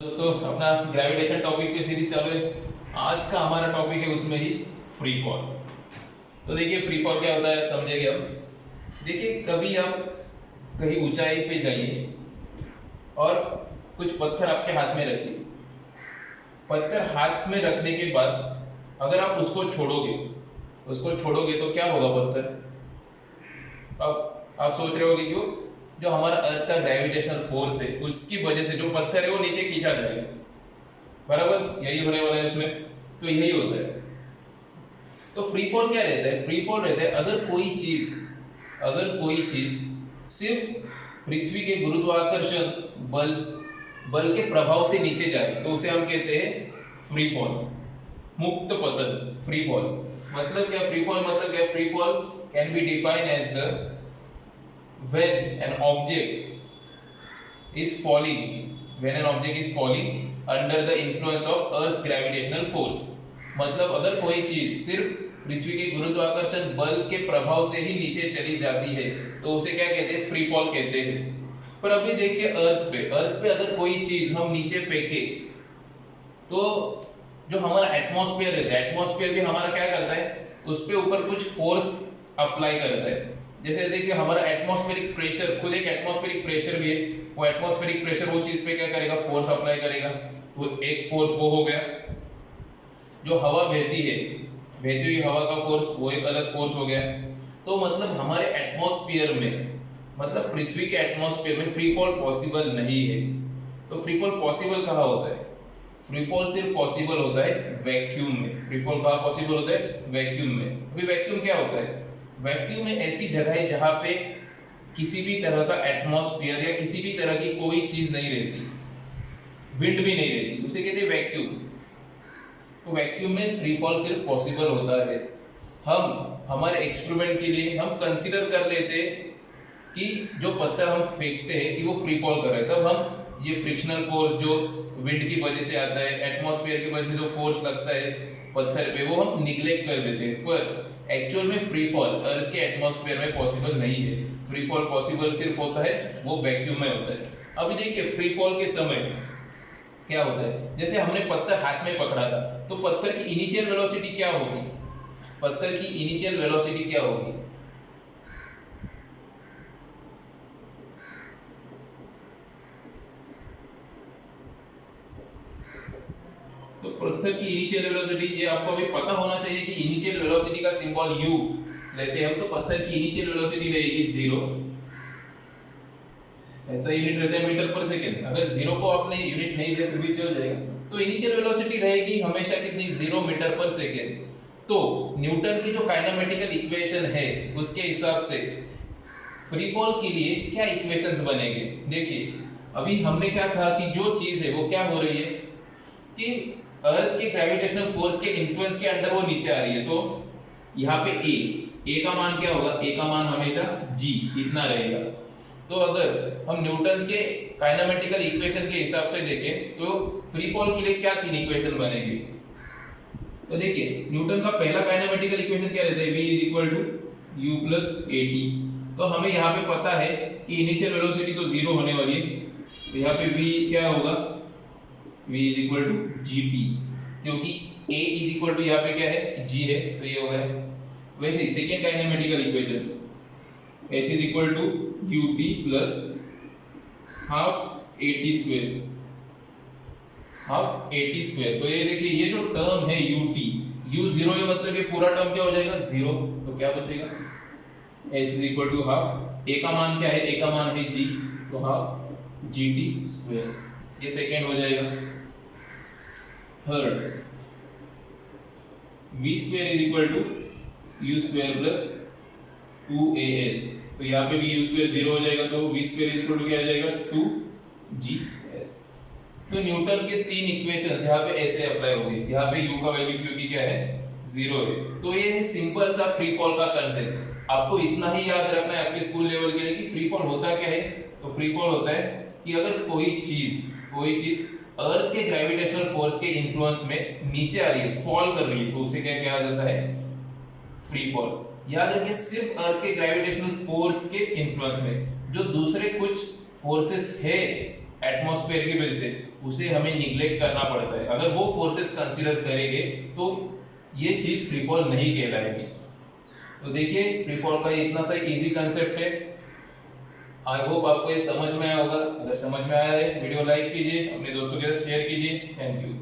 दोस्तों अपना gravitation topic की सीरीज चालू है। आज का हमारा टॉपिक है उसमें ही फ्री फॉल। तो देखिए फ्री फॉल क्या होता है समझेंगे अब। देखिए कभी आप कहीं ऊंचाई पे जाइए और कुछ पत्थर आपके हाथ में रखिए। पत्थर हाथ में रखने के बाद अगर आप उसको छोड़ोगे तो क्या होगा पत्थर। अब आप सोच रहे होगे क्यों, जो हमारा अर्थ का ग्रेविटेशनल फोर्स है उसकी वजह से जो पत्थर है वो नीचे खींचा जाएगा, बराबर यही होने वाला है उसमें। तो यही होता है। तो फ्री फॉल क्या रहता है, फ्री फॉल रहता है अगर कोई चीज सिर्फ पृथ्वी के गुरुत्वाकर्षण बल बल के प्रभाव से नीचे जाए तो उसे हम कहते हैं फ्री फॉल, मुक्त पतन। फ्री फॉल मतलब क्या, free fall can be defined as the when an object is falling under the influence of earth's gravitational force। मतलब अगर कोई चीज सिर्फ पृथ्वी के गुरुत्वाकर्षण बल के प्रभाव से ही नीचे चली जाती है तो उसे क्या कहते हैं, फ्री फॉल कहते हैं। पर अभी देखिए अर्थ पे अगर कोई चीज हम नीचे फेंके तो जो हमारा एटमॉस्फेयर रहता है, एटमॉस्फेयर भी हमारा क्या करता है, उस पे ऊपर कुछ फोर्स अप्लाई करता है। जैसे देखिए हमारा एटमॉस्फेरिक प्रेशर, खुद एक एटमॉस्फेरिक प्रेशर भी है, वो एटमॉस्फेरिक प्रेशर वो चीज पे क्या करेगा, फोर्स अप्लाई करेगा। तो एक फोर्स वो हो गया। जो हवा बहती हुई हवा का फोर्स वो एक अलग फोर्स हो गया। तो मतलब हमारे एटमॉस्फेयर में, मतलब पृथ्वी के एटमॉस्फेयर में फ्री फॉल पॉसिबल नहीं है। तो फ्री फॉल पॉसिबल कहाँ होता है, फ्री फॉल सिर्फ पॉसिबल होता है वैक्यूम में। फ्री फॉल कहाँ पॉसिबल होता है, वैक्यूम में। अभी वैक्यूम क्या होता है, वैक्यूम में ऐसी जगह है जहां पे किसी भी तरह का एटमॉस्फेयर या किसी भी तरह की कोई चीज नहीं रहती, विंड भी नहीं रहती, उसे कहते हैं वैक्यूम। तो वैक्यूम में फ्री फॉल सिर्फ पॉसिबल होता है। हम हमारे एक्सपेरिमेंट के लिए हम कंसीडर कर लेते कि जो पत्थर हम फेंकते हैं कि वो फ्री फॉल कर रहे हैं, तब हम ये फ्रिक्शनल फोर्स जो विंड की वजह से आता है, एटमॉस्फेयर की वजह से जो फोर्स लगता है पत्थर पे, वो हम निग्लेक्ट कर देते हैं। पर एक्चुअल में फ्री फॉल अर्थ के एटमॉस्फेयर में पॉसिबल नहीं है। फ्री फॉल पॉसिबल सिर्फ होता है वो वैक्यूम में होता है। अभी देखिए फ्री फॉल के समय क्या होता है, जैसे हमने पत्थर हाथ में पकड़ा था तो पत्थर की इनिशियल वेलोसिटी क्या होगी, पत्थर की इनिशियल वेलोसिटी क्या होगी, तो पत्थर की इनिशियल वेलोसिटी, ये आपको भी पता होना चाहिए कि इनिशियल वेलोसिटी का सिंबल u लेते हैं हम, तो पत्थर की इनिशियल वेलोसिटी रहेगी 0। ऐसा यूनिट रहता है मीटर पर सेकंड। अगर 0 को आपने यूनिट नहीं दिया फिर भी चल जाएगा। तो इनिशियल वेलोसिटी रहेगी हमेशा कितनी, 0 मीटर पर सेकंड। तो न्यूटन की जो काइनेमेटिकल इक्वेशन है उसके हिसाब से फ्री फॉल के लिए क्या इक्वेशंस बनेंगे। देखिए अभी हमने क्या कहा कि जो चीज है वो क्या हो रही है कि अर्थ के ग्रेविटेशनल फोर्स के इन्फ्लुएंस के अंडर वो नीचे आ रही है। तो यहाँ पे ए का मान क्या होगा, ए का मान हमेशा g इतना रहेगा। तो अगर हम न्यूटन के काइनेमेटिकल इक्वेशन के हिसाब से देखें तो फ्री फॉल के लिए क्या तीन इक्वेशन बनेगी। तो देखिए न्यूटन का पहला काइनेमेटिकल इक्वेशन क्या रहता है, v = u + at। तो हमें यहाँ पे पता है कि इनिशियल वेलोसिटी तो 0 होने वाली है, तो यहाँ पे v क्या होगा, v = gt, क्योंकि a = यहाँ पे क्या है, g है, तो ये हो गया। वैसे second kinematical equation s = ut + half at²। तो ये देखिए ये जो टर्म है ut, u0 है, मतलब ये पूरा टर्म क्या हो जाएगा, 0। तो क्या बचेगा, s = हाफ, a का मान क्या है, a का मान है g, तो हाफ gt²। ये सेकेंड हो जाएगा। Third v² = u² + 2as। तो यहाँ पे भी u² 0 हो जाएगा, तो v² क्या आ जाएगा, 2gs। तो न्यूटन के तीन इक्वेशंस यहाँ पे ऐसे अप्लाई होगी। यहाँ पे u का वैल्यू क्योंकि क्या है, 0 है। तो ये है सिंपल सा फ्री फॉल का कंसेप्ट। आपको इतना ही याद रखना है आपके स्कूल लेवल के लिए कि फ्री फॉल होता क्या है। तो फ्री फॉल होता है कि अगर कोई चीज अर्थ के ग्रेविटेशनल फोर्स के इन्फ्लुएंस में नीचे आ रही है, फॉल कर रही है, तो उसे क्या कहा जाता है, फ्री फॉल। याद रखिए सिर्फ अर्थ के ग्रेविटेशनल फोर्स के इन्फ्लुएंस में, जो दूसरे कुछ फोर्सेस है एटमॉस्फेयर की वजह से उसे हमें निग्लेक्ट करना पड़ता है। अगर वो फोर्सेस कंसीडर करेंगे तो ये चीज फ्री फॉल नहीं कहलाएगी। तो देखिए फ्री फॉल का इतना सा इजी कंसेप्ट है। आई होप आपको ये समझ में आया होगा। अगर समझ में आया है वीडियो लाइक कीजिए, अपने दोस्तों के साथ शेयर कीजिए। Thank you.